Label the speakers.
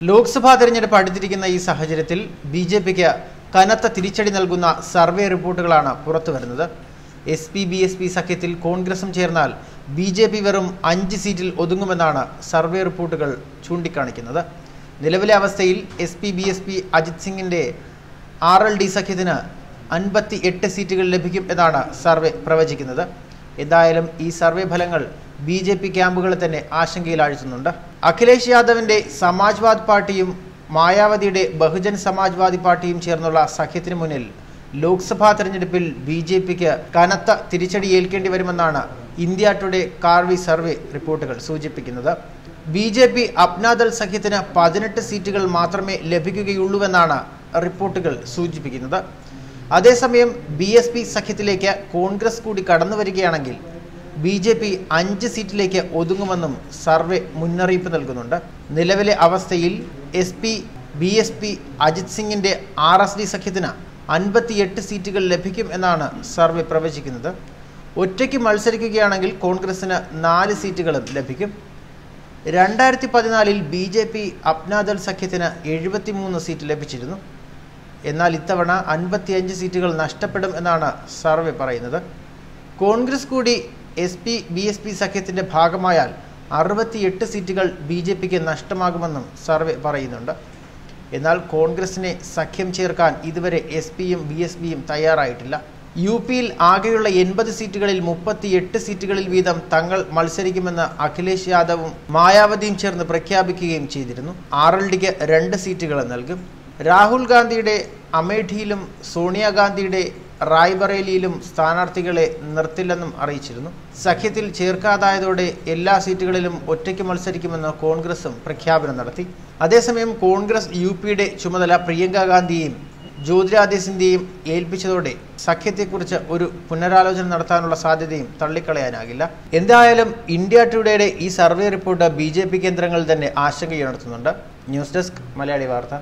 Speaker 1: ലോക്സഭാ തെരഞ്ഞെടുപ്പ് അടുത്തിരിക്കുന്ന ഈ സാഹചര്യത്തിൽ ബിജെപിക്ക് കനത്ത തിരിച്ചടി നൽകുന്ന സർവേ റിപ്പോർട്ടുകളാണ് പുറത്തുവരുന്നത്. എസ്-പി-ബി-എസ്-പി സഖ്യത്തിൽ കോൺഗ്രസും ചേർന്നാൽ ബിജെപി വെറും 5 സീറ്റിൽ ഒതുങ്ങുമെന്നാണ് സർവേ റിപ്പോർട്ടുകൾ ചൂണ്ടിക്കാണിക്കുന്നത്. നിലവിലെ അവസ്ഥയിൽ എസ്-പി-ബി-എസ്-പി അജിത് സിംഗിന്റെ RLD സഖ്യത്തിന് 58 സീറ്റുകൾ ലഭിക്കും എന്നാണ് സർവേ പ്രവചിക്കുന്നത്. എന്തായാലും ഈ സർവേ ഫലങ്ങൾ ബിജെപി ക്യാമ്പുകളെ തന്നെ ആശങ്കയിലാഴ്ത്തുന്നുണ്ട്. അഖിലേഷ് യാദവിന്റെ സമാജ്വാദ് പാർട്ടിയും മായാവതിയുടെ ബഹുജൻ സമാജ്വാദി പാർട്ടിയും ചേർന്നുള്ള സഖ്യത്തിന് മുന്നിൽ ലോക്സഭാ തെരഞ്ഞെടുപ്പിൽ ബിജെപിക്ക് കനത്ത തിരിച്ചടി ഏൽക്കേണ്ടി വരുമെന്നാണ് ഇന്ത്യ ടുഡേ കാർവി സർവേ റിപ്പോർട്ടുകൾ സൂചിപ്പിക്കുന്നത്. ബിജെപി അപ്നാദൾ സഖ്യത്തിന് 18 സീറ്റുകൾ മാത്രമേ ലഭിക്കുകയുള്ളൂവെന്നാണ് റിപ്പോർട്ടുകൾ സൂചിപ്പിക്കുന്നത്. അതേസമയം BSP സഖ്യത്തിലേക്ക് കോൺഗ്രസ് കൂടി കടന്നു വരികയാണെങ്കിൽ ബിജെപി 5 സീറ്റിലേക്ക് ഒതുങ്ങുമെന്നും സർവേ മുന്നറിയിപ്പ് നൽകുന്നുണ്ട്. നിലവിലെ അവസ്ഥയിൽ SP-BSP അജിത് സിംഗിന്റെ RSD സഖ്യത്തിന് 58 സീറ്റുകൾ ലഭിക്കും എന്നാണ് സർവേ പ്രവചിക്കുന്നത്. ഒറ്റയ്ക്ക് മത്സരിക്കുകയാണെങ്കിൽ കോൺഗ്രസിന് 4 സീറ്റുകളും ലഭിക്കും. 2014 ബിജെപി അപ്നാദൾ സഖ്യത്തിന് 73 സീറ്റ് ലഭിച്ചിരുന്നു. എന്നാൽ ഇത്തവണ 55 സീറ്റുകൾ നഷ്ടപ്പെടും എന്നാണ് സർവേ പറയുന്നത്. കോൺഗ്രസ് കൂടി SP-BSP സഖ്യത്തിന്റെ ഭാഗമായാൽ 68 സീറ്റുകൾ ബിജെപിക്ക് നഷ്ടമാകുമെന്നും സർവേ പറയുന്നുണ്ട്. എന്നാൽ കോൺഗ്രസിനെ സഖ്യം ചേർക്കാൻ ഇതുവരെ SP-യും BSP-യും തയ്യാറായിട്ടില്ല. UP-യിൽ ആകെയുള്ള 80 സീറ്റുകളിൽ 38 സീറ്റുകളിൽ വീതം തങ്ങൾ മത്സരിക്കുമെന്ന് അഖിലേഷ് യാദവും മായാവതിയും ചേർന്ന് പ്രഖ്യാപിക്കുകയും ചെയ്തിരുന്നു. RLDക്ക് 2 സീറ്റുകൾ നൽകും. രാഹുൽ ഗാന്ധിയുടെ അമേഠിയിലും സോണിയാഗാന്ധിയുടെ റായ്ബറേലിയിലും സ്ഥാനാർത്ഥികളെ നിർത്തില്ലെന്നും അറിയിച്ചിരുന്നു. സഖ്യത്തിൽ ചേർക്കാതായതോടെ എല്ലാ സീറ്റുകളിലും ഒറ്റയ്ക്ക് മത്സരിക്കുമെന്ന് കോൺഗ്രസും പ്രഖ്യാപനം നടത്തി. അതേസമയം കോൺഗ്രസ് UP-യുടെ ചുമതല പ്രിയങ്ക ഗാന്ധിയെയും ജ്യോതിരാദിത്യ സിന്ധ്യയെയും ഏൽപ്പിച്ചതോടെ സഖ്യത്തെക്കുറിച്ച് ഒരു പുനരാലോചന നടത്താനുള്ള സാധ്യതയും തള്ളിക്കളയാനാകില്ല. എന്തായാലും ഇന്ത്യ ടുഡേയുടെ ഈ സർവേ റിപ്പോർട്ട് BJP കേന്ദ്രങ്ങളിൽ തന്നെ ആശങ്കയുണർത്തുന്നുണ്ട്. ന്യൂസ് ഡെസ്ക് മലയാളി വാർത്ത.